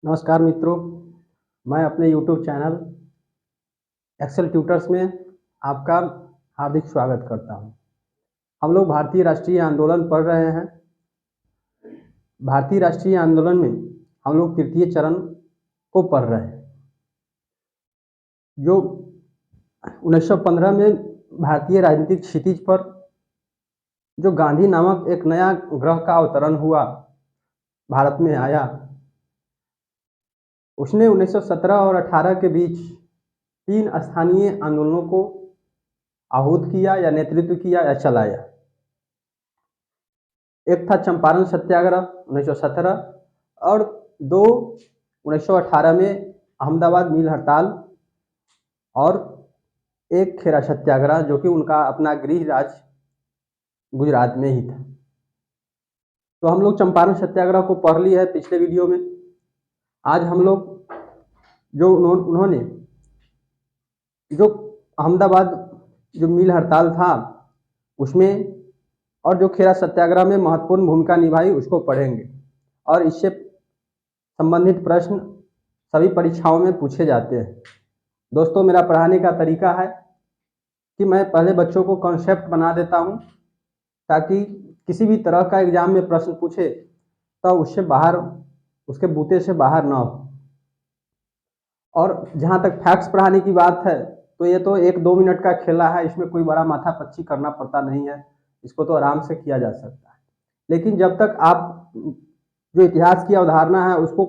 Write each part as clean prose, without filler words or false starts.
नमस्कार मित्रों, मैं अपने YouTube चैनल एक्सेल ट्यूटर्स में आपका हार्दिक स्वागत करता हूं। हम लोग भारतीय राष्ट्रीय आंदोलन पढ़ रहे हैं। भारतीय राष्ट्रीय आंदोलन में हम लोग तृतीय चरण को पढ़ रहे हैं, जो 1915 में भारतीय राजनीतिक क्षितिज पर जो गांधी नामक एक नया ग्रह का अवतरण हुआ, भारत में आया। उसने 1917 और 18 के बीच 3 स्थानीय आंदोलनों को आहूत किया या नेतृत्व किया या चलाया। एक था चंपारण सत्याग्रह 1917 और 2 1918 में अहमदाबाद मिल हड़ताल और एक खेरा सत्याग्रह, जो कि उनका अपना गृह राज्य गुजरात में ही था। तो हम लोग चंपारण सत्याग्रह को पढ़ लिए है पिछले वीडियो में। आज हम लोग जो उन्होंने जो अहमदाबाद जो मिल हड़ताल था उसमें और जो खेरा सत्याग्रह में महत्वपूर्ण भूमिका निभाई उसको पढ़ेंगे, और इससे संबंधित प्रश्न सभी परीक्षाओं में पूछे जाते हैं। दोस्तों, मेरा पढ़ाने का तरीका है कि मैं पहले बच्चों को कॉन्सेप्ट बना देता हूं, ताकि किसी भी तरह का एग्जाम में प्रश्न पूछे तो उससे बाहर, उसके बूते से बाहर ना हो। और जहां तक फैक्ट्स पढ़ाने की बात है तो ये तो 1-2 मिनट का खेला है, इसमें कोई बड़ा माथापच्ची करना पड़ता नहीं है, इसको तो आराम से किया जा सकता है। लेकिन जब तक आप जो इतिहास की अवधारणा है उसको,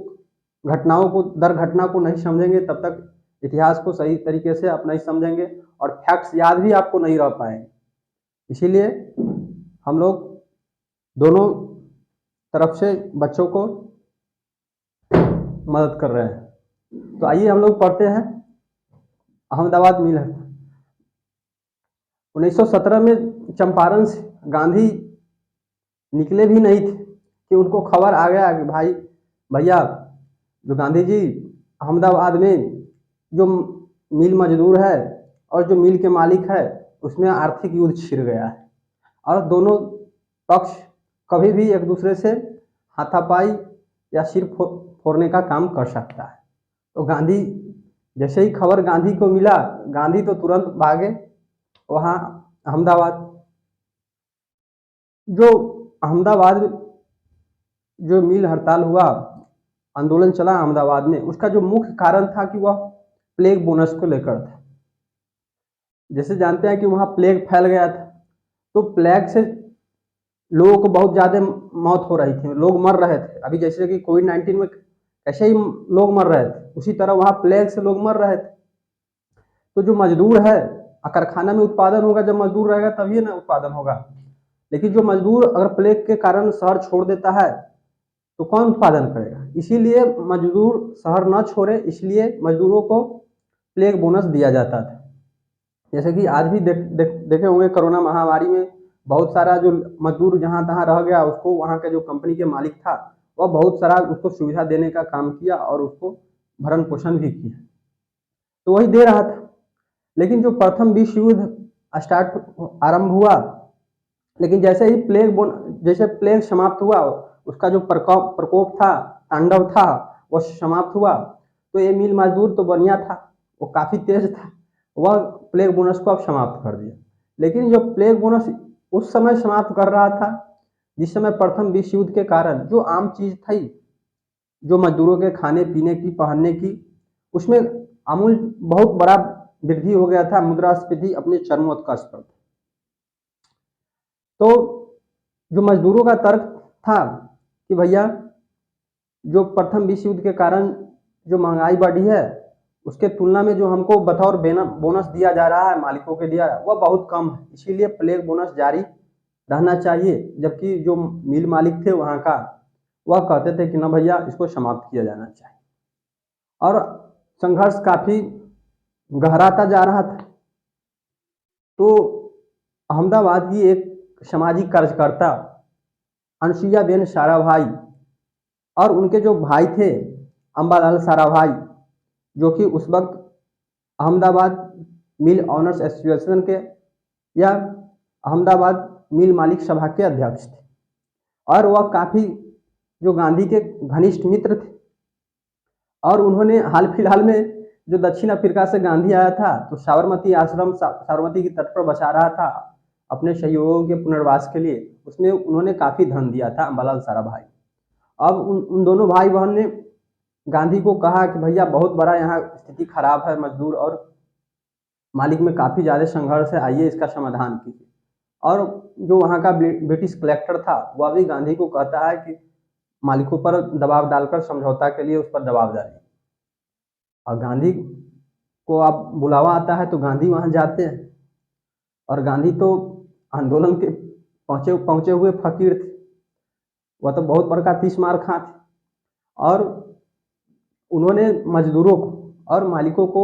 घटनाओं को, दर घटना को नहीं समझेंगे, तब तक इतिहास को सही तरीके से आप नहीं समझेंगे और फैक्ट्स याद भी आपको नहीं रह पाएंगे। इसीलिए हम लोग दोनों तरफ से बच्चों को मदद कर रहे हैं। तो आइए हम लोग पढ़ते हैं अहमदाबाद मिल हड़ताल। 1917 में चंपारण से गांधी निकले भी नहीं थे कि उनको खबर आ गया कि भाई भैया, जो गांधी जी अहमदाबाद में जो मिल मजदूर है और जो मिल के मालिक है उसमें आर्थिक युद्ध छिड़ गया है और दोनों पक्ष कभी भी एक दूसरे से हाथापाई या सिर फोड़ने का काम कर सकता है। तो गांधी, जैसे ही खबर गांधी को मिला, गांधी तो तुरंत भागे वहाँ अहमदाबाद। जो अहमदाबाद जो मिल हड़ताल हुआ, आंदोलन चला अहमदाबाद में, उसका जो मुख्य कारण था कि वह प्लेग बोनस को लेकर था। जैसे जानते हैं कि वहाँ प्लेग फैल गया था, तो प्लेग से लोगों को बहुत ज़्यादा मौत हो रही थी, लोग मर रहे थे। अभी जैसे कि कोविड-19 में ऐसे ही लोग मर रहे थे, उसी तरह वहाँ प्लेग से लोग मर रहे थे। तो जो मजदूर है, कारखाना में उत्पादन होगा, जब मजदूर रहेगा तभी ना उत्पादन होगा। लेकिन जो मजदूर अगर प्लेग के कारण शहर छोड़ देता है तो कौन उत्पादन करेगा? इसीलिए मजदूर शहर न छोड़े, इसलिए मजदूरों को प्लेग बोनस दिया जाता था। जैसे कि आज भी देखे होंगे, कोरोना महामारी में बहुत सारा जो मजदूर जहाँ तहाँ रह गया, उसको वहाँ के जो कंपनी के मालिक था वह बहुत सारा उसको सुविधा देने का काम किया और उसको भरण पोषण भी किया, तो वही दे रहा था। लेकिन जो प्रथम विश्व युद्ध आरंभ हुआ, लेकिन जैसे प्लेग समाप्त हुआ, उसका जो प्रकोप था, तांडव था, वह समाप्त हुआ। तो ये मिल मजदूर तो बढ़िया था, वो काफी तेज था, वह प्लेग बोनस को अब समाप्त कर दिया। लेकिन जो प्लेग बोनस उस समय समाप्त कर रहा था जिस समय प्रथम विश्व युद्ध के कारण जो आम चीज थी, जो मजदूरों के खाने पीने की, पहनने की, उसमें आमूल बहुत बड़ा वृद्धि हो गया था। मुद्रास्फीति अपने चरमोत्कर्ष पर। तो जो मजदूरों का तर्क था कि भैया, जो प्रथम विश्व युद्ध के कारण जो महंगाई बढ़ी है, उसके तुलना में जो हमको बतौर बोनस दिया जा रहा है मालिकों के दिया, वह बहुत कम है, इसीलिए प्लेग बोनस जारी रहना चाहिए। जबकि जो मिल मालिक थे वहाँ का, वह कहते थे कि ना भैया, इसको समाप्त किया जाना चाहिए। और संघर्ष काफी गहराता जा रहा था। तो अहमदाबाद की एक सामाजिक कार्यकर्ता अनसुईयाबेन साराभाई और उनके जो भाई थे अंबालाल साराभाई, जो कि उस वक्त अहमदाबाद मिल ऑनर्स एसोसिएशन के या अहमदाबाद मिल मालिक सभा के अध्यक्ष थे, और वह काफी जो गांधी के घनिष्ठ मित्र थे। और उन्होंने हाल फिलहाल में जो दक्षिण अफ्रीका से गांधी आया था, तो साबरमती आश्रम साबरमती के तट पर बसा रहा था अपने सहयोगियों के पुनर्वास के लिए। उसमें उन्होंने काफ़ी धन दिया था अम्बालाल साराभाई। अब उन दोनों भाई बहन ने गांधी को कहा कि भैया बहुत बड़ा यहाँ स्थिति खराब है, मजदूर और मालिक में काफ़ी ज़्यादा संघर्ष है, आइए इसका समाधान कीजिए। और जो वहाँ का ब्रिटिश कलेक्टर था वह भी गांधी को कहता है कि मालिकों पर दबाव डालकर समझौता के लिए उस पर दबाव डालिए। और गांधी को अब बुलावा आता है तो गांधी वहाँ जाते हैं। और गांधी तो आंदोलन के पहुँचे पहुँचे हुए फकीर थे, वह तो बहुत बड़का 30 मार खां थे। और उन्होंने मजदूरों को और मालिकों को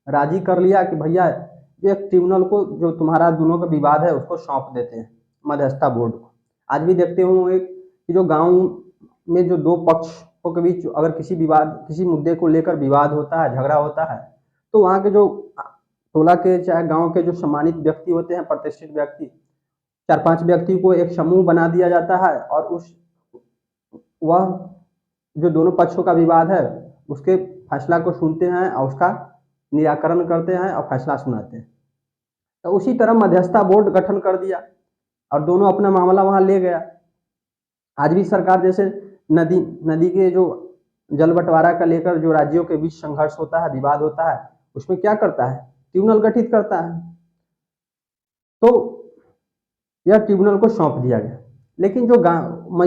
राजी कर लिया कि भैया एक ट्रिब्यूनल को जो तुम्हारा दोनों का विवाद है उसको सौंप देते हैं मध्यस्थता बोर्ड को। आज भी देखते होंगे कि जो गांव में जो दो पक्षों के बीच अगर किसी मुद्दे को लेकर विवाद होता है, झगड़ा होता है, तो वहाँ के जो टोला के चाहे गांव के जो सम्मानित व्यक्ति होते हैं, प्रतिष्ठित व्यक्ति, 4-5 व्यक्ति को एक समूह बना दिया जाता है और वह जो दोनों पक्षों का विवाद है उसके फैसला को सुनते हैं और उसका निराकरण करते हैं और फैसला सुनाते हैं। तो उसी तरह मध्यस्थता बोर्ड गठन कर दिया और दोनों अपना मामला वहाँ ले गया। आज भी सरकार जैसे नदी के जो जल बंटवारा का लेकर जो राज्यों के बीच संघर्ष होता है, विवाद होता है, उसमें क्या करता है, ट्रिब्यूनल गठित करता है। तो यह ट्रिब्यूनल को सौंप दिया गया। लेकिन जो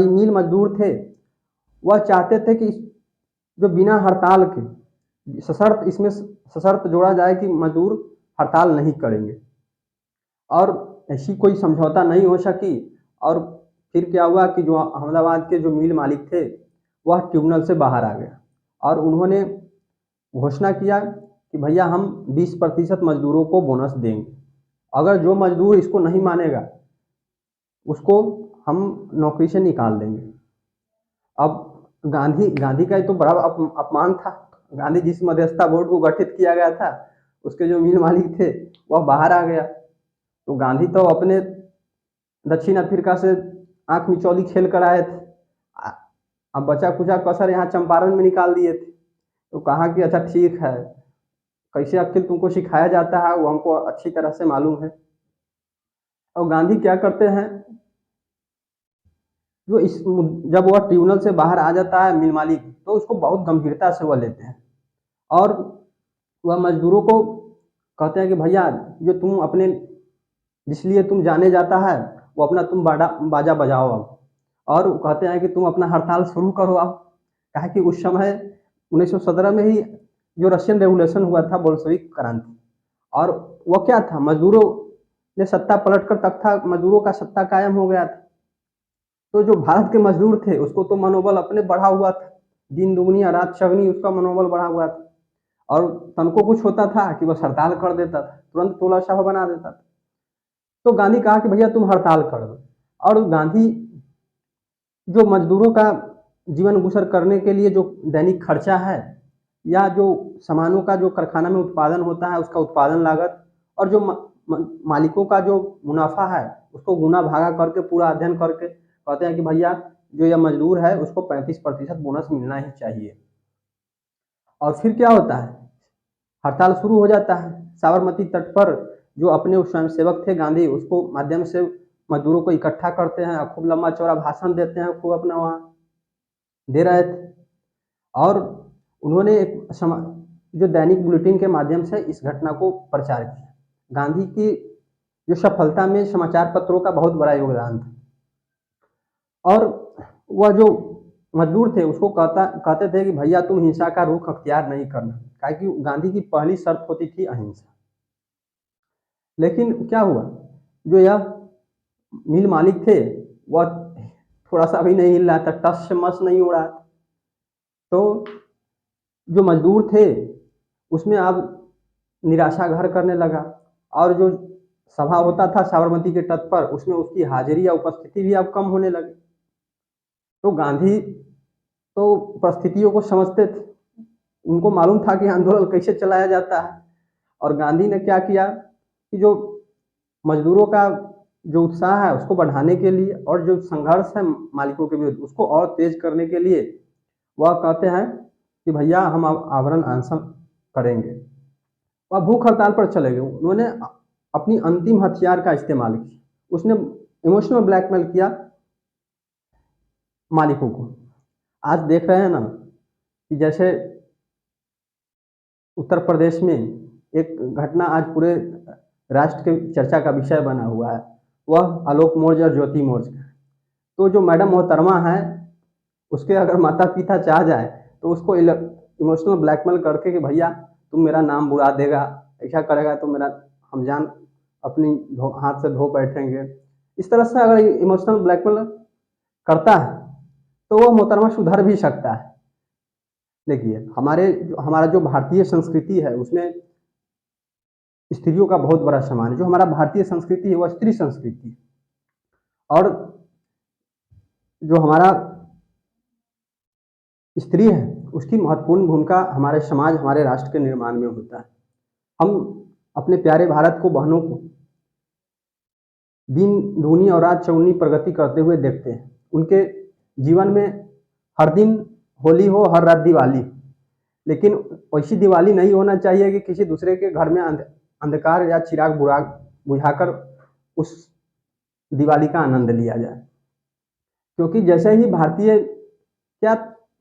मिल मजदूर थे वह चाहते थे कि जो बिना हड़ताल के सशर्त जोड़ा जाए कि मजदूर हड़ताल नहीं करेंगे, और ऐसी कोई समझौता नहीं हो सकी। और फिर क्या हुआ कि जो अहमदाबाद के जो मिल मालिक थे वह ट्रिब्यूनल से बाहर आ गया और उन्होंने घोषणा किया कि भैया हम 20% मजदूरों को बोनस देंगे, अगर जो मजदूर इसको नहीं मानेगा उसको हम नौकरी से निकाल देंगे। अब गांधी का तो बड़ा अपमान था। गांधी जिस मध्यस्थता बोर्ड को गठित किया गया था उसके जो मिल मालिक थे वह बाहर आ गया, तो गांधी तो अपने दक्षिण अफ्रीका से आंख मिचौली खेल कर आए थे, अब बचा कुचा कसर यहाँ चंपारण में निकाल दिए थे। तो कहा कि अच्छा ठीक है, कैसे अक्ल तुमको सिखाया जाता है वो हमको अच्छी तरह से मालूम है। और गांधी क्या करते हैं, जो जब वह ट्रिब्यूनल से बाहर आ जाता है मिल मालिक, तो उसको बहुत गंभीरता से वह लेते हैं और वह मजदूरों को कहते हैं कि भैया जो तुम अपने जिसलिए तुम जाने जाता है वो अपना तुम बाजा बजाओ अब, और कहते हैं कि तुम अपना हड़ताल शुरू करो अब। कहा कि उस समय 1917 में ही जो रशियन रेवोल्यूशन हुआ था, बोल्शेविक क्रांति, और वह क्या था, मजदूरों ने सत्ता पलट कर तख्ता मजदूरों का सत्ता कायम हो गया था। तो जो भारत के मजदूर थे उसको तो मनोबल अपने बढ़ा हुआ था, दिन दुगनी रात चगनी उसका मनोबल बढ़ा हुआ था, और तनको कुछ होता था कि बस हड़ताल कर देता था, तुरंत टोला शाह बना देता था। तो गांधी कहा कि भैया तुम हड़ताल कर दो। और गांधी जो मजदूरों का जीवन गुजर करने के लिए जो दैनिक खर्चा है या जो सामानों का जो कारखाना में उत्पादन होता है उसका उत्पादन लागत और जो मालिकों का जो मुनाफा है उसको गुना भागा करके पूरा अध्ययन करके कहते हैं कि भैया जो यह मजदूर है उसको 35% बोनस मिलना ही चाहिए। और फिर क्या होता है, हड़ताल शुरू हो जाता है। साबरमती तट पर जो अपने स्वयंसेवक थे गांधी, उसको माध्यम से मजदूरों को इकट्ठा करते हैं और खूब लंबा चौड़ा भाषण देते हैं, खूब अपना वहाँ दे रहे थे। और उन्होंने जो दैनिक बुलेटिन के माध्यम से इस घटना को प्रचार किया। गांधी की जो सफलता में समाचार पत्रों का बहुत बड़ा योगदान था। और वह जो मजदूर थे उसको कहते थे कि भैया तुम हिंसा का रुख अख्तियार नहीं करना, क्योंकि गांधी की पहली शर्त होती थी अहिंसा। लेकिन क्या हुआ, जो यह मिल मालिक थे वह थोड़ा सा भी नहीं हिल रहा था, टस से मस नहीं हो रहा। तो जो मजदूर थे उसमें अब निराशा घर करने लगा, और जो सभा होता था साबरमती के तट पर उसमें उसकी हाजिरी या उपस्थिति भी अब कम होने लगी। तो गांधी तो परिस्थितियों को समझते थे, उनको मालूम था कि आंदोलन कैसे चलाया जाता है। और गांधी ने क्या किया कि जो मजदूरों का जो उत्साह है उसको बढ़ाने के लिए और जो संघर्ष है मालिकों के विरुद्ध उसको और तेज करने के लिए वह कहते हैं कि भैया हम अब आवरण अनशन करेंगे। वह भूख हड़ताल पर चले गए। उन्होंने अपनी अंतिम हथियार का इस्तेमाल किया। उसने इमोशनल ब्लैकमेल किया मालिकों को। आज देख रहे हैं ना कि जैसे उत्तर प्रदेश में एक घटना आज पूरे राष्ट्र के चर्चा का विषय बना हुआ है, वह आलोक मौर्य और ज्योति मौर्य का। तो जो मैडम मोहतरमा है, उसके अगर माता पिता चाह जाए तो उसको इमोशनल ब्लैकमेल करके कि भैया तुम मेरा नाम बुरा देगा, ऐसा करेगा तो मेरा हम जान अपनी हाथ से धो बैठेंगे। इस तरह से अगर इमोशनल ब्लैकमेल करता है तो वह मोहतरमा सुधर भी सकता है। देखिए हमारा जो भारतीय संस्कृति है उसमें स्त्रियों का बहुत बड़ा सम्मान है। जो हमारा भारतीय संस्कृति है वह स्त्री संस्कृति है, और जो हमारा स्त्री है उसकी महत्वपूर्ण भूमिका हमारे समाज, हमारे राष्ट्र के निर्माण में होता है। हम अपने प्यारे भारत को, बहनों को दिन दूनी और रात चौगुनी प्रगति करते हुए देखते हैं। उनके जीवन में हर दिन होली हो, हर रात दिवाली, लेकिन वैसी दिवाली नहीं होना चाहिए कि किसी दूसरे के घर में अंधकार या चिराग बुझाकर उस दिवाली का आनंद लिया जाए। क्योंकि जैसे ही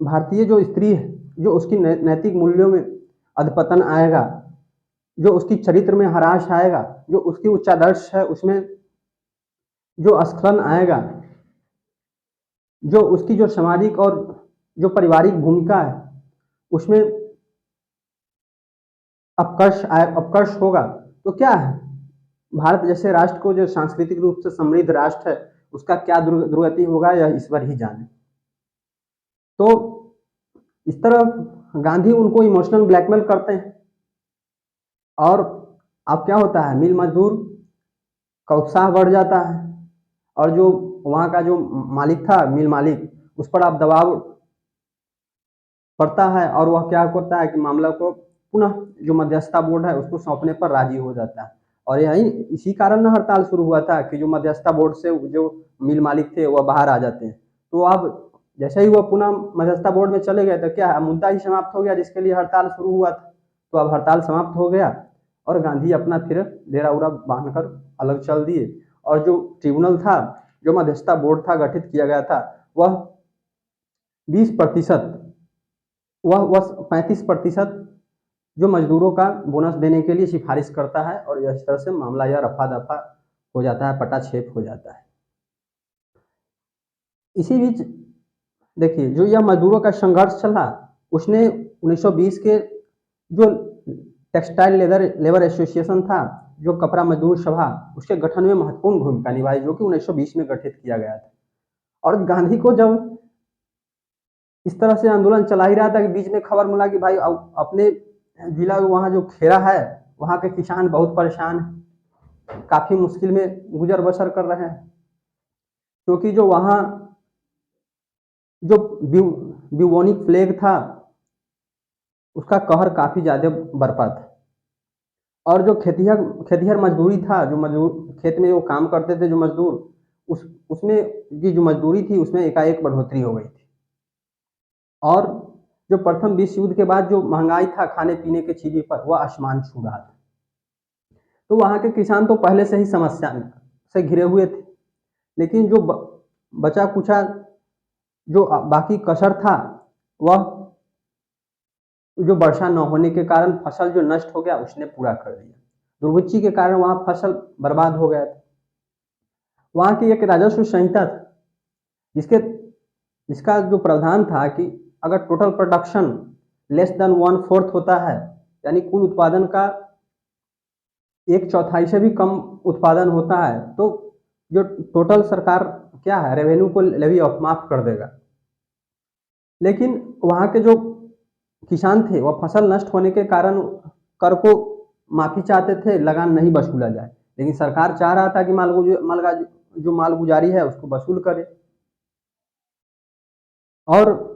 भारतीय जो स्त्री है, जो उसकी नैतिक मूल्यों में अधपतन आएगा, जो उसकी चरित्र में ह्रास आएगा, जो उसकी उच्चादर्श है उसमें जो स्खलन आएगा, जो उसकी जो सामाजिक और जो पारिवारिक भूमिका है उसमें अपकर्ष होगा, तो क्या है, भारत जैसे राष्ट्र को, जो सांस्कृतिक रूप से समृद्ध राष्ट्र है, उसका क्या दुर्गति होगा यह ईश्वर ही जाने। तो इस तरह गांधी उनको इमोशनल ब्लैकमेल करते हैं। और अब क्या होता है, मिल मजदूर का उत्साह बढ़ जाता है, और जो वहाँ का जो मालिक था, मिल मालिक, उस पर अब दबाव पड़ता है, और वह क्या करता है कि मामला को पुनः जो मध्यस्थता बोर्ड है उसको सौंपने पर राजी हो जाता है। और यही इसी कारण हड़ताल शुरू हुआ था कि जो मध्यस्थता बोर्ड से जो मिल मालिक थे वह बाहर आ जाते हैं। तो अब जैसे ही वह पुनः मध्यस्थता बोर्ड में चले गए तो क्या मुद्दा ही समाप्त हो गया जिसके लिए हड़ताल शुरू हुआ था। तो अब हड़ताल समाप्त हो गया और गांधी अपना फिर डेरा उरा बांधकर अलग चल दिए। और जो ट्रिब्यूनल था, जो मध्यस्थता बोर्ड था गठित किया गया था, वह 20%, वह 35% जो मजदूरों का बोनस देने के लिए सिफारिश करता है। और इस तरह से मामला यह रफा दफा हो जाता है, पटाक्षेप हो जाता है। इसी बीच देखिए जो यह मजदूरों का संघर्ष चला, उसने 1920 के जो टेक्सटाइल लेबर एसोसिएशन था, जो कपड़ा मजदूर सभा, उसके गठन में महत्वपूर्ण भूमिका निभाई, जो कि 1920 में गठित किया गया था। और गांधी को जब इस तरह से आंदोलन चला ही रहा था कि बीच में खबर मिला कि भाई अपने जिला वहाँ जो खेड़ा है वहाँ के किसान बहुत परेशान हैं, काफ़ी मुश्किल में गुजर बसर कर रहे हैं, क्योंकि जो वहाँ जो ब्यूबोनिक प्लेग था उसका कहर काफ़ी ज़्यादा बरपा था। और जो खेतिहर मजदूरी था, जो मजदूर खेत में जो काम करते थे जो मजदूर, उसमें की जो मजदूरी थी उसमें एकाएक बढ़ोतरी हो गई थी। और जो प्रथम विश्व युद्ध के बाद जो महंगाई था खाने पीने के चीज़ों पर, वह आसमान छू रहा था। तो वहाँ के किसान तो पहले से ही समस्या से घिरे हुए थे, लेकिन जो बचा कुचा जो बाकी कसर था, वह जो वर्षा न होने के कारण फसल जो नष्ट हो गया उसने पूरा कर दिया। दुर्भिक्ष के कारण वहाँ फसल बर्बाद हो गया था। वहाँ की एक राजस्व संहिता था जिसका जो प्रावधान था कि अगर टोटल प्रोडक्शन लेस देन 1/4 होता है, यानी कुल उत्पादन का 1/4 से भी कम उत्पादन होता है, तो जो टोटल सरकार क्या है रेवेन्यू को लेवी ऑफ माफ कर देगा। लेकिन वहाँ के जो किसान थे वह फसल नष्ट होने के कारण कर को माफी चाहते थे, लगान नहीं वसूला जाए, लेकिन सरकार चाह रहा था कि माल गुजारी है उसको वसूल करे। और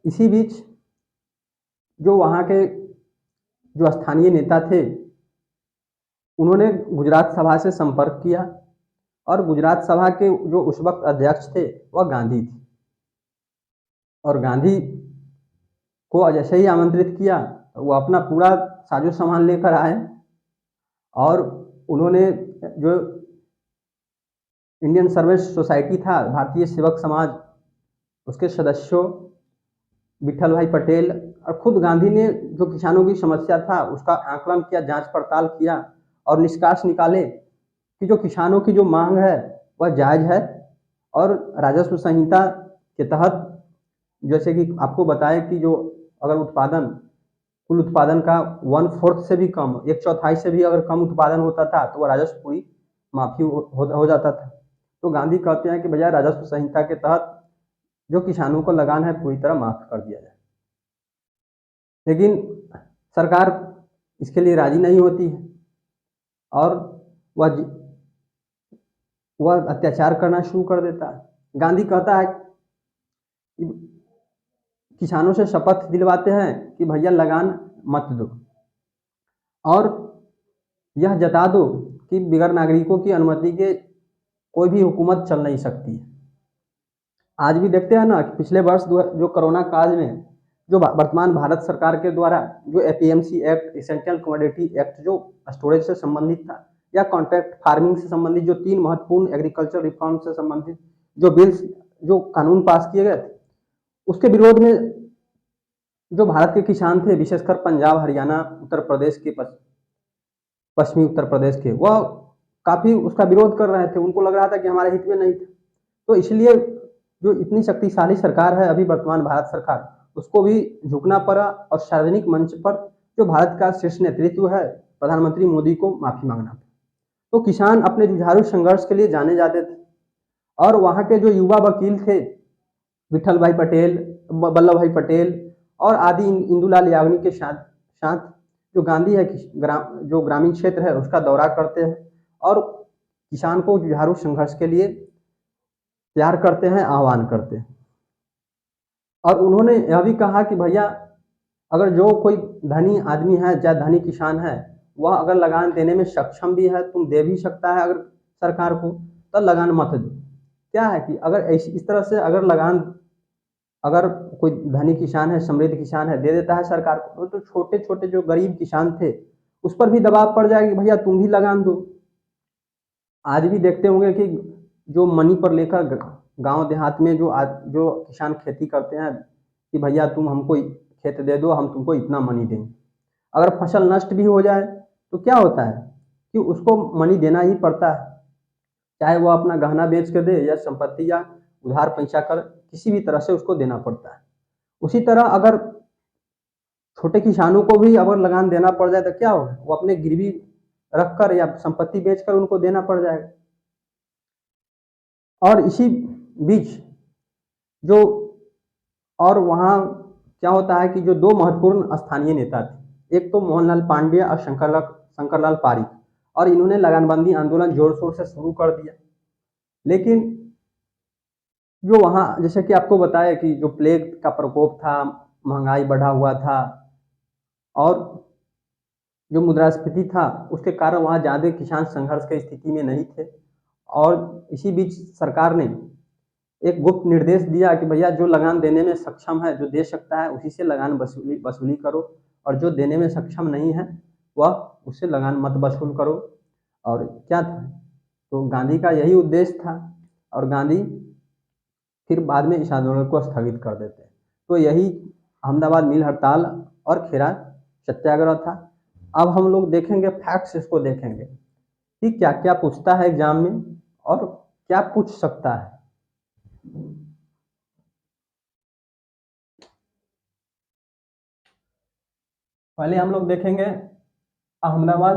इसी बीच जो वहाँ के जो स्थानीय नेता थे उन्होंने गुजरात सभा से संपर्क किया, और गुजरात सभा के जो उस वक्त अध्यक्ष थे वह गांधी थे। और गांधी को जैसे ही आमंत्रित किया तो वो अपना पूरा साजो सामान लेकर आए और उन्होंने जो इंडियन सर्विस सोसाइटी था, भारतीय सेवक समाज, उसके सदस्यों, विठल भाई पटेल और खुद गांधी ने जो किसानों की समस्या था उसका आकलन किया, जांच पड़ताल किया और निष्कर्ष निकाले कि जो किसानों की जो मांग है वह जायज़ है और राजस्व संहिता के तहत, जैसे कि आपको बताया कि जो अगर उत्पादन, कुल उत्पादन का 1/4 से भी कम, 1/4 से भी अगर कम उत्पादन होता था तो वह राजस्व पूरी माफी हो जाता था। तो गांधी कहते हैं कि भैया राजस्व संहिता के तहत जो किसानों को लगान है पूरी तरह माफ कर दिया जाए, लेकिन सरकार इसके लिए राजी नहीं होती है और वह अत्याचार करना शुरू कर देता है। गांधी कहता है कि किसानों से शपथ दिलवाते हैं कि भैया लगान मत दो और यह जता दो कि बिगर नागरिकों की अनुमति के कोई भी हुकूमत चल नहीं सकती है। आज भी देखते हैं ना कि पिछले वर्ष जो कोरोना काल में जो वर्तमान भारत सरकार के द्वारा जो APMC act, essential commodity act जो स्टोरेज से संबंधित था, या कॉन्ट्रैक्ट फार्मिंग से संबंधित जो 3 महत्वपूर्ण एग्रीकल्चर रिफॉर्म से संबंधित जो बिल्स, जो कानून पास किए गए थे, उसके विरोध में जो भारत के किसान थे, विशेषकर पंजाब, हरियाणा, उत्तर प्रदेश के पश्चिमी उत्तर प्रदेश के, वह काफ़ी उसका विरोध कर रहे थे। उनको लग रहा था कि हमारे हित में नहीं था। तो इसलिए जो इतनी शक्तिशाली सरकार है अभी वर्तमान भारत सरकार, उसको भी झुकना पड़ा और सार्वजनिक मंच पर जो भारत का शीर्ष नेतृत्व है, प्रधानमंत्री मोदी को माफ़ी मांगना पड़ा। तो किसान अपने जुझारू संघर्ष के लिए जाने जाते थे और वहाँ के जो युवा वकील थे, विठल भाई पटेल, वल्लभ भाई पटेल और आदि इंदुलाल याग्निक के साथ साथ जो गांधी है जो ग्रामीण क्षेत्र है उसका दौरा करते हैं और किसान को जुझारू संघर्ष के लिए तैयार करते हैं, आह्वान करते हैं। और उन्होंने यह भी कहा कि भैया अगर जो कोई धनी आदमी है, चाहे धनी किसान है, वह अगर लगान देने में सक्षम भी है, तुम दे भी सकता है अगर सरकार को, तो लगान मत दो। क्या है कि अगर इस तरह से अगर लगान, अगर कोई धनी किसान है, समृद्ध किसान है, दे देता है सरकार को, तो छोटे छोटे जो गरीब किसान थे उस पर भी दबाव पड़ जाएगा कि भैया तुम भी लगान दो। आज भी देखते होंगे कि जो मनी पर लेकर गांव देहात में जो किसान खेती करते हैं कि भैया तुम हमको खेत दे दो, हम तुमको इतना मनी देंगे। अगर फसल नष्ट भी हो जाए तो क्या होता है कि उसको मनी देना ही पड़ता है, चाहे वो अपना गहना बेच कर दे या संपत्ति या उधार पैसा कर, किसी भी तरह से उसको देना पड़ता है। उसी तरह अगर छोटे किसानों को भी अगर लगान देना पड़ जाए तो क्या होगा, वो अपने गिरवी रखकर या संपत्ति बेचकर उनको देना पड़ जाएगा। और इसी बीच जो और वहाँ क्या होता है कि जो 2 महत्वपूर्ण स्थानीय नेता थे, एक तो मोहनलाल पांडेय और शंकरलाल पारिक, और इन्होंने लगानबंदी आंदोलन जोर शोर से शुरू कर दिया। लेकिन जो वहाँ जैसे कि आपको बताया कि जो प्लेग का प्रकोप था, महंगाई बढ़ा हुआ था और जो मुद्रास्फीति था, उसके कारण वहाँ ज़्यादा किसान संघर्ष की स्थिति में नहीं थे। और इसी बीच सरकार ने एक गुप्त निर्देश दिया कि भैया जो लगान देने में सक्षम है, जो दे सकता है, उसी से लगान वसूली करो और जो देने में सक्षम नहीं है वह उससे लगान मत वसूल करो। और क्या था, तो गांधी का यही उद्देश्य था और गांधी फिर बाद में इस आंदोलन को स्थगित कर देते। तो यही अहमदाबाद मिल हड़ताल और खेरा सत्याग्रह था। अब हम लोग देखेंगे फैक्ट्स, इसको देखेंगे कि क्या क्या पूछता है एग्जाम में और क्या पूछ सकता है। पहले हम लोग देखेंगे अहमदाबाद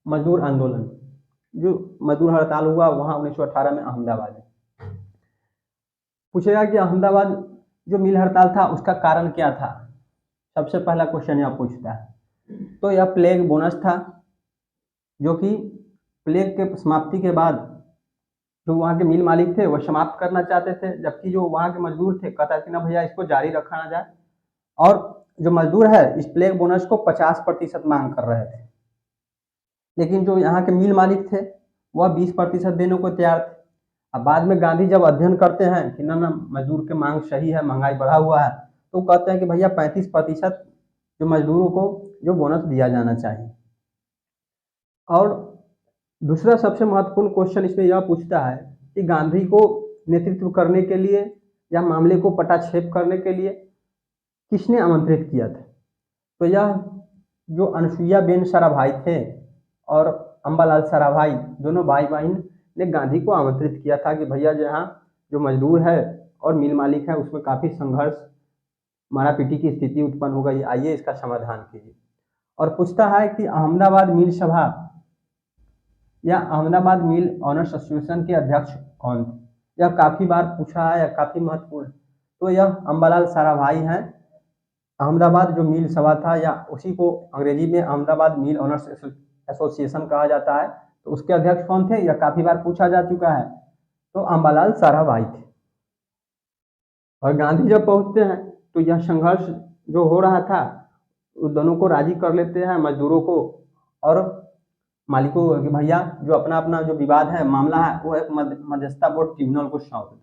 मजदूर आंदोलन, जो मजदूर हड़ताल हुआ वहाँ 1918 में अहमदाबाद में। पूछेगा कि अहमदाबाद जो मिल हड़ताल था उसका कारण क्या था, सबसे पहला क्वेश्चन यह पूछता है। तो यह प्लेग बोनस था, जो कि प्लेग के समाप्ति के बाद जो वहाँ के मिल मालिक थे वह समाप्त करना चाहते थे, जबकि जो वहाँ के मजदूर थे कहता कि ना भैया इसको जारी रखा ना जाए। और जो मजदूर है इस प्लेग बोनस को 50% मांग कर रहे थे, लेकिन जो यहाँ के मिल मालिक थे वह 20% देने को तैयार थे। अब बाद में गांधी जब अध्ययन करते हैं कि ना मजदूर की मांग सही है, महंगाई बढ़ा हुआ है, तो कहते हैं कि भैया 35% जो मजदूरों को जो बोनस दिया जाना चाहिए। और दूसरा सबसे महत्वपूर्ण क्वेश्चन इसमें यह पूछता है कि गांधी को नेतृत्व करने के लिए या मामले को पटाक्षेप करने के लिए किसने आमंत्रित किया था? तो यह जो अनुसुईया बेन साराभाई थे और अम्बालाल साराभाई, दोनों भाई बहन ने गांधी को आमंत्रित किया था कि भैया जहाँ जो मजदूर है और मिल मालिक है उसमें काफ़ी संघर्ष, मारापीटी की स्थिति उत्पन्न हो गई, आइए इसका समाधान कीजिए। और पूछता है कि अहमदाबाद मिल सभा या अहमदाबाद मिल ऑनर्स एसोसिएशन के अध्यक्ष कौन थे? यह काफ़ी बार पूछा है, काफ़ी महत्वपूर्ण। तो यह अम्बालाल साराभाई हैं। अहमदाबाद जो मिल सभा था या उसी को अंग्रेजी में अहमदाबाद मिल ऑनर्स एसोसिएशन कहा जाता है, तो उसके अध्यक्ष कौन थे? यह काफ़ी बार पूछा जा चुका है। तो अम्बालाल साराभाई थे। और गांधी जब पहुंचते हैं तो यह संघर्ष जो हो रहा था उस दोनों को राजी कर लेते हैं, मजदूरों को और मालिकों को, कि भैया जो अपना अपना जो विवाद है, मामला है, वो एक मध्यस्थता बोर्ड ट्रिब्यूनल को सौंप दें।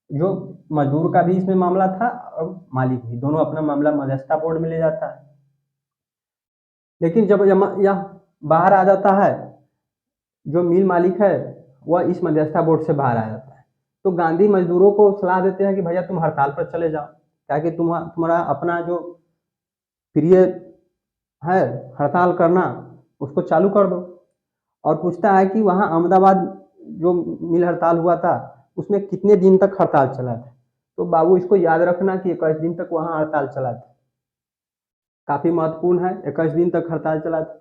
जो मजदूर का भी इसमें मामला था और मालिक भी, दोनों अपना मामला मध्यस्थता बोर्ड में ले जाता है। लेकिन जब यह बाहर आ जाता है, जो मिल मालिक है वह इस मध्यस्थता बोर्ड से बाहर आ जाता है, तो गांधी मजदूरों को सलाह देते हैं कि भैया तुम हड़ताल पर चले जाओ, ताकि तुम्हारा अपना जो प्रिय है हड़ताल करना उसको चालू कर दो। और पूछता है कि वहाँ अहमदाबाद जो मिल हड़ताल हुआ था उसमें कितने दिन तक हड़ताल चला था? तो बाबू इसको याद रखना कि 21 दिन तक वहाँ हड़ताल चला था। काफ़ी महत्वपूर्ण है, 21 दिन तक हड़ताल चला था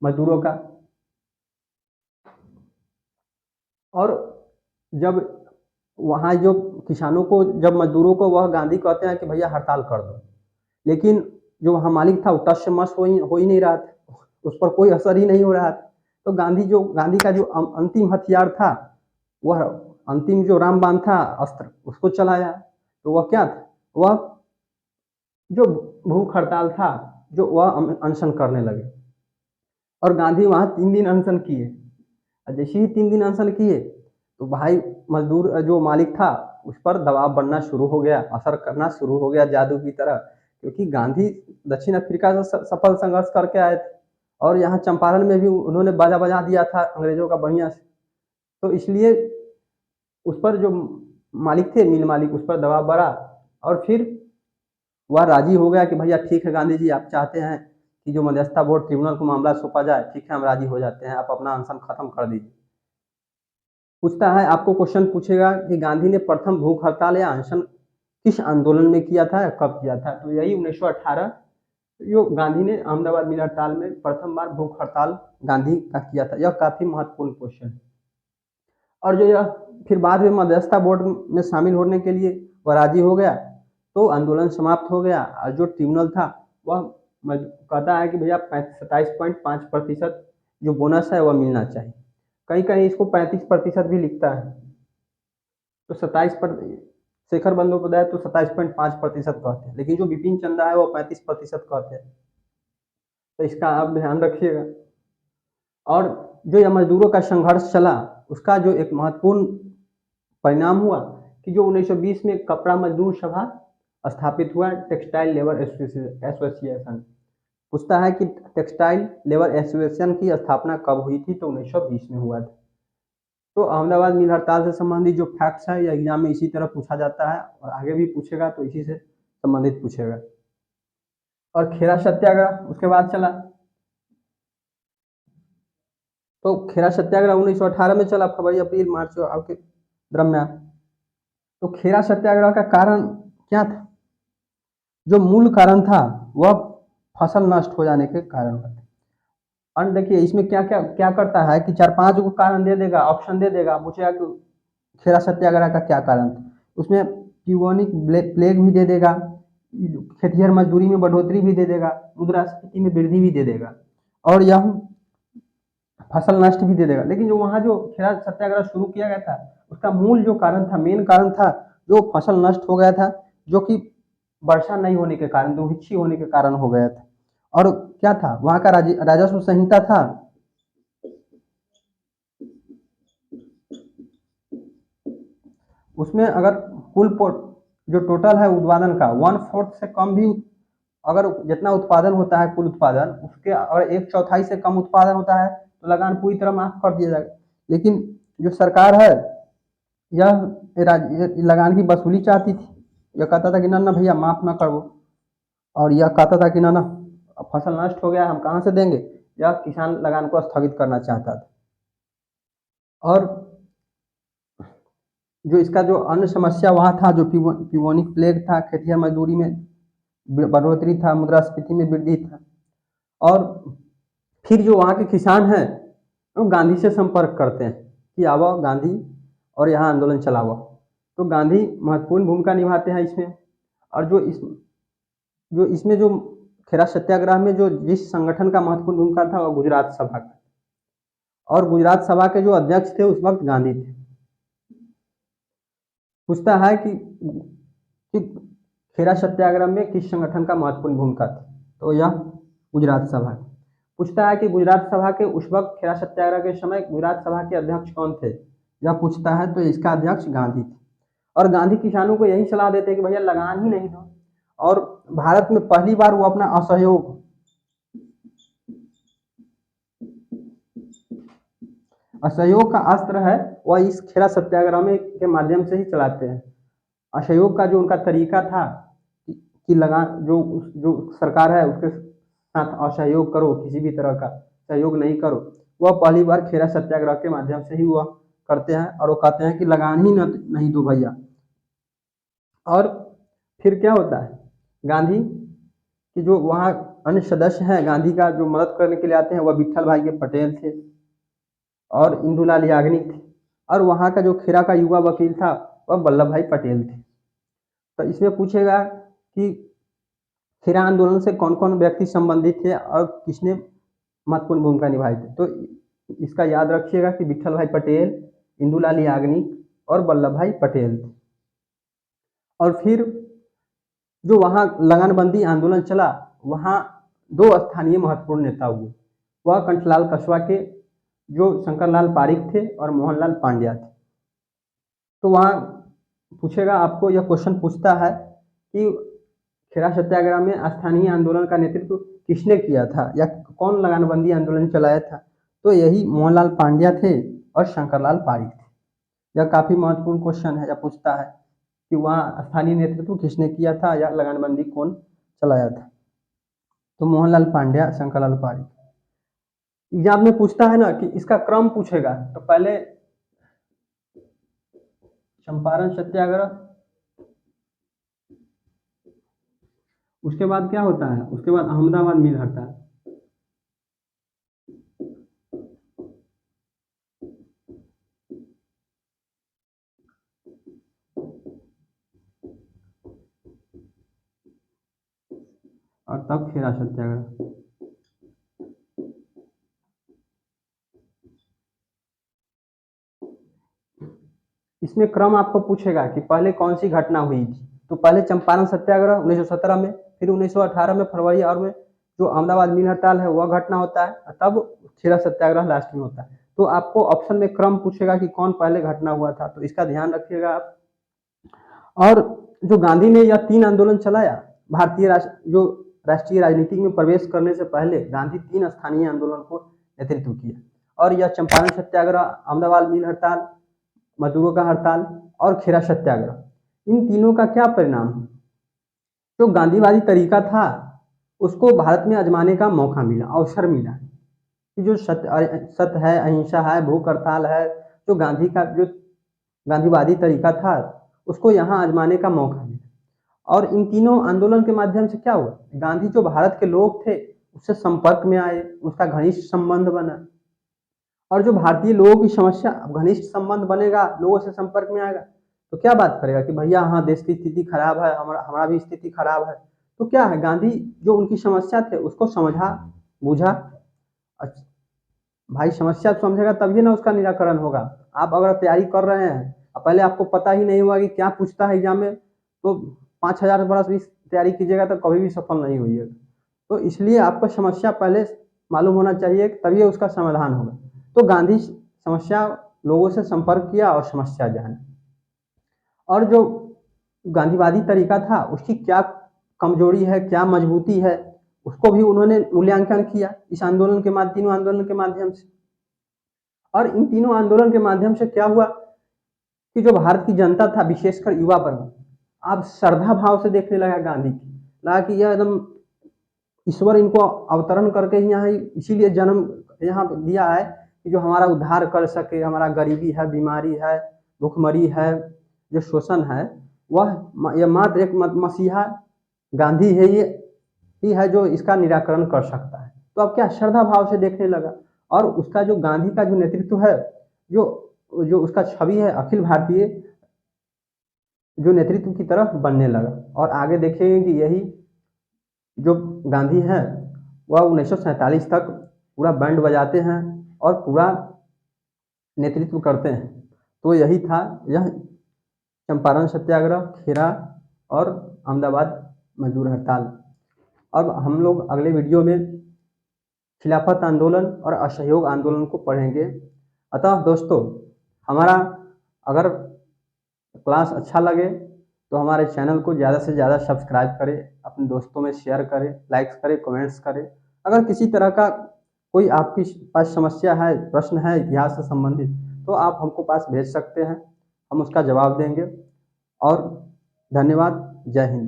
मजदूरों का। और जब वहाँ जो किसानों को, जब मजदूरों को वह गांधी कहते हैं कि भैया हड़ताल कर दो, लेकिन जो वहाँ मालिक था वो टस से मस हो ही नहीं रहा था, उस पर कोई असर ही नहीं हो रहा था। तो गांधी का जो अंतिम हथियार था, वह अंतिम जो रामबाण था अस्त्र, उसको चलाया। तो वह क्या था? वह जो भूख हड़ताल था, जो वह अनशन करने लगे। और गांधी वहाँ 3 दिन अनशन किए। जैसे ही 3 दिन अनशन किए तो भाई मजदूर जो मालिक था उस पर दबाव बनना शुरू हो गया, असर करना शुरू हो गया जादू की तरह, क्योंकि गांधी दक्षिण अफ्रीका से सफल संघर्ष करके आए थे और यहाँ चंपारण में भी उन्होंने बाजा बजा दिया था अंग्रेजों का बढ़िया से। तो इसलिए उस पर जो मालिक थे, मिल मालिक, उस पर दबाव बढ़ा और फिर वह राजी हो गया कि भैया ठीक है गांधी जी, आप चाहते हैं कि जो मध्यस्थता बोर्ड ट्रिब्यूनल को मामला सौंपा जाए, ठीक है हम राजी हो जाते हैं, आप अपना अनशन खत्म कर दीजिए। पूछता है, आपको क्वेश्चन पूछेगा कि गांधी ने प्रथम भूख हड़ताल या अनशन किस आंदोलन में किया था, कब किया था? तो यही 1918 जो गांधी ने अहमदाबाद मिल हड़ताल में प्रथम बार भूख हड़ताल गांधी का किया था। यह काफी महत्वपूर्ण क्वेश्चन है। और जो यह फिर बाद में मध्यस्थता बोर्ड में शामिल होने के लिए वह राजी हो गया, तो आंदोलन समाप्त हो गया और जो ट्रिब्यूनल था वह कहता है कि भैया 27.5% जो बोनस है वह मिलना चाहिए। कहीं कहीं इसको 35% भी लिखता है, तो 27 शेखर बंदोपाध्याय तो 27.5% कहते हैं, लेकिन जो बिपिन चंद्रा है वो 35% कहते हैं। तो इसका आप ध्यान रखिएगा। और जो यह मजदूरों का संघर्ष चला उसका जो एक महत्वपूर्ण परिणाम हुआ कि जो 1920 में कपड़ा मजदूर सभा स्थापित हुआ, टेक्सटाइल लेबर एसोसिएशन। पूछता है कि टेक्सटाइल लेबर एसोसिएशन की स्थापना कब हुई थी? तो 1920 में हुआ था। तो अहमदाबाद मिल हड़ताल से संबंधित जो फैक्ट्स है, या एग्जाम में इसी तरह पूछा जाता है और आगे भी पूछेगा तो इसी से संबंधित पूछेगा। और खेरा सत्याग्रह उसके बाद चला। तो खेरा सत्याग्रह 1918 में चला, फरवरी अप्रैल मार्च के दरम्यान। तो खेरा सत्याग्रह का कारण क्या था? जो मूल कारण था वह फसल नष्ट हो जाने के कारण था। और देखिए इसमें क्या क्या क्या करता है कि 4-5 को कारण दे देगा, ऑप्शन दे देगा, पूछेगा कि खेरा सत्याग्रह का क्या कारण था। उसमें ट्यूबोनिक प्लेग भी दे देगा, खेतिहर मजदूरी में बढ़ोतरी भी दे देगा, मुद्रास्फीति में वृद्धि भी दे देगा और यह फसल नष्ट भी दे देगा। लेकिन जो वहाँ जो खेरा सत्याग्रह शुरू किया गया था उसका मूल जो कारण था, मेन कारण था, जो फसल नष्ट हो गया था, जो कि वर्षा नहीं होने के कारण, दुभिक्षी होने के कारण हो गया था। और क्या था वहाँ का राजस्व संहिता था, उसमें अगर कुल जो टोटल है उत्पादन का 1/4 से कम भी, अगर जितना उत्पादन होता है कुल उत्पादन उसके अगर 1/4 से कम उत्पादन होता है तो लगान पूरी तरह माफ कर दिया जाएगा। लेकिन जो सरकार है यह लगान की वसूली चाहती थी। यह कहता था कि ना ना भैया माफ ना करो, और यह कहता था कि ना ना फसल नष्ट हो गया हम कहाँ से देंगे। यह किसान लगान को स्थगित करना चाहता था। और जो इसका जो अन्य समस्या वहाँ था, जो पिवोनिक प्लेग था, खेतिहर मजदूरी में बढ़ोतरी था, मुद्रास्फीति में वृद्धि था। और फिर जो वहाँ के किसान हैं वो गांधी से संपर्क करते हैं कि आओ गांधी और यहाँ आंदोलन चलाओ। तो गांधी महत्वपूर्ण भूमिका निभाते हैं इसमें। और जो इसमें जो खेरा सत्याग्रह में जो जिस संगठन का महत्वपूर्ण भूमिका था वह गुजरात सभा का, और गुजरात सभा के जो अध्यक्ष थे उस वक्त गांधी थे। पूछता है कि खेरा सत्याग्रह में किस संगठन का महत्वपूर्ण भूमिका थी, तो यह गुजरात सभा। पूछता है कि गुजरात सभा के उस वक्त खेरा सत्याग्रह के समय गुजरात सभा के अध्यक्ष कौन थे, यह पूछता है, तो इसका अध्यक्ष गांधी थे। और गांधी किसानों को यही सलाह देते कि भैया लगान ही नहीं दो। और भारत में पहली बार वो अपना असहयोग का अस्त्र है वह इस खेरा सत्याग्रह में के माध्यम से ही चलाते हैं। असहयोग का जो उनका तरीका था कि लगान जो सरकार है उसके साथ असहयोग करो, किसी भी तरह का सहयोग नहीं करो, वह पहली बार खेरा सत्याग्रह के माध्यम से ही वह करते हैं। और वो कहते हैं कि लगान ही नहीं दो भैया। और फिर क्या होता है, गांधी कि जो वहाँ अन्य सदस्य हैं गांधी का जो मदद करने के लिए आते हैं वह विट्ठल भाई के पटेल थे और इंदुलाल याग्निक थे। और वहाँ का जो खेरा का युवा वकील था वह वल्लभ भाई पटेल थे। तो इसमें पूछेगा कि खेरा आंदोलन से कौन कौन व्यक्ति संबंधित थे और किसने महत्वपूर्ण भूमिका निभाई थी। तो इसका याद रखिएगा कि विट्ठल भाई पटेल, इंदुलाल याग्निक और वल्लभ भाई पटेल थे। और फिर जो वहाँ लगानबंदी आंदोलन चला वहाँ दो स्थानीय महत्वपूर्ण नेता हुए, वह कंठलाल कछवा के जो शंकरलाल पारिक थे और मोहनलाल पांड्या थे। तो वहाँ पूछेगा, आपको यह क्वेश्चन पूछता है कि खेरा सत्याग्रह में स्थानीय आंदोलन का नेतृत्व किसने किया था या कौन लगानबंदी आंदोलन चलाया था। तो यही मोहनलाल पांड्या थे और शंकरलाल पारिक थे। यह काफ़ी महत्वपूर्ण क्वेश्चन है। यह पूछता है कि वहाँ स्थानीय नेतृत्व किसने किया था या लगानबंदी कौन चलाया था। तो मोहनलाल पांड्या, शंकरलाल पारिक। एग्जाम में पूछता है ना कि इसका क्रम पूछेगा, तो पहले चंपारण सत्याग्रह, उसके बाद क्या होता है, उसके बाद अहमदाबाद मिल हड़ताल। और तब खेरा सत्याग्रह। इसमें क्रम आपको पूछेगा कि पहले कौन सी घटना हुई थी। तो पहले चंपारण सत्याग्रह 1917 में, फिर 1918 में फरवरी और में जो अहमदाबाद मिल हड़ताल है वह घटना होता है, तब खेरा सत्याग्रह लास्ट में होता है। तो आपको ऑप्शन में क्रम पूछेगा कि कौन पहले घटना हुआ था, तो इसका ध्यान रखिएगा आप। और जो गांधी ने यह 3 आंदोलन चलाया, जो राष्ट्रीय राजनीति में प्रवेश करने से पहले गांधी 3 स्थानीय आंदोलन को नेतृत्व किया। और यह चंपारण सत्याग्रह, अहमदाबाद मिल हड़ताल, मजदूरों का हड़ताल और खेरा सत्याग्रह, इन तीनों का क्या परिणाम है, जो गांधीवादी तरीका था उसको भारत में आजमाने का मौका मिला, अवसर मिला कि जो सत्य है, अहिंसा है, भूख हड़ताल है, जो गांधी का जो गांधीवादी तरीका था उसको यहाँ आजमाने का मौका मिला। और इन तीनों आंदोलन के माध्यम से क्या हुआ, गांधी जो भारत के लोग थे उससे संपर्क में आए, उसका घनिष्ठ संबंध बना। और जो भारतीय लोगों की समस्या, घनिष्ठ संबंध बनेगा, लोगों से संपर्क में आएगा, तो क्या बात करेगा कि भैया हाँ देश की स्थिति खराब है, हमारा भी स्थिति खराब है। तो क्या है, गांधी जो उनकी समस्या थे उसको समझा, बूझा। भाई समस्या समझेगा तभी ना उसका निराकरण होगा। आप अगर तैयारी कर रहे हैं और पहले आपको पता ही नहीं हुआ कि क्या पूछता है एग्जाम में, तो 5000 बरस भी तैयारी कीजिएगा तो कभी भी सफल नहीं होइएगा। तो इसलिए आपको समस्या पहले मालूम होना चाहिए, तभी उसका समाधान होगा। तो गांधी समस्या, लोगों से संपर्क किया और समस्या जानी। और जो गांधीवादी तरीका था उसकी क्या कमजोरी है, क्या मजबूती है, उसको भी उन्होंने मूल्यांकन किया इस आंदोलन के माध्यम, तीनों आंदोलन के माध्यम से। और इन तीनों आंदोलन के माध्यम से क्या हुआ कि जो भारत की जनता था, विशेषकर युवा वर्ग, अब श्रद्धा भाव से देखने लगा गांधी की, लगा कि यह एकदम ईश्वर इनको अवतरण करके ही यहाँ इसीलिए जन्म यहाँ दिया है कि जो हमारा उद्धार कर सके, हमारा गरीबी है, बीमारी है, भूखमरी है, जो शोषण है, वह यह मात्र एक मसीहा गांधी है, ये ही है जो इसका निराकरण कर सकता है। तो अब क्या श्रद्धा भाव से देखने लगा, और उसका जो गांधी का जो नेतृत्व है, जो जो उसका छवि है अखिल भारतीय जो नेतृत्व की तरफ बनने लगा। और आगे देखेंगे कि यही जो गांधी हैं वह 1947 तक पूरा बैंड बजाते हैं और पूरा नेतृत्व करते हैं। तो यही था, यह चंपारण सत्याग्रह, खेरा और अहमदाबाद मजदूर हड़ताल। अब हम लोग अगले वीडियो में खिलाफत आंदोलन और असहयोग आंदोलन को पढ़ेंगे। अतः दोस्तों, हमारा अगर क्लास अच्छा लगे तो हमारे चैनल को ज़्यादा से ज़्यादा सब्सक्राइब करें, अपने दोस्तों में शेयर करें, लाइक्स करें, कमेंट्स करें। अगर किसी तरह का कोई आपकी पास समस्या है, प्रश्न है इतिहास से संबंधित, तो आप हमको पास भेज सकते हैं, हम उसका जवाब देंगे। और धन्यवाद। जय हिंद।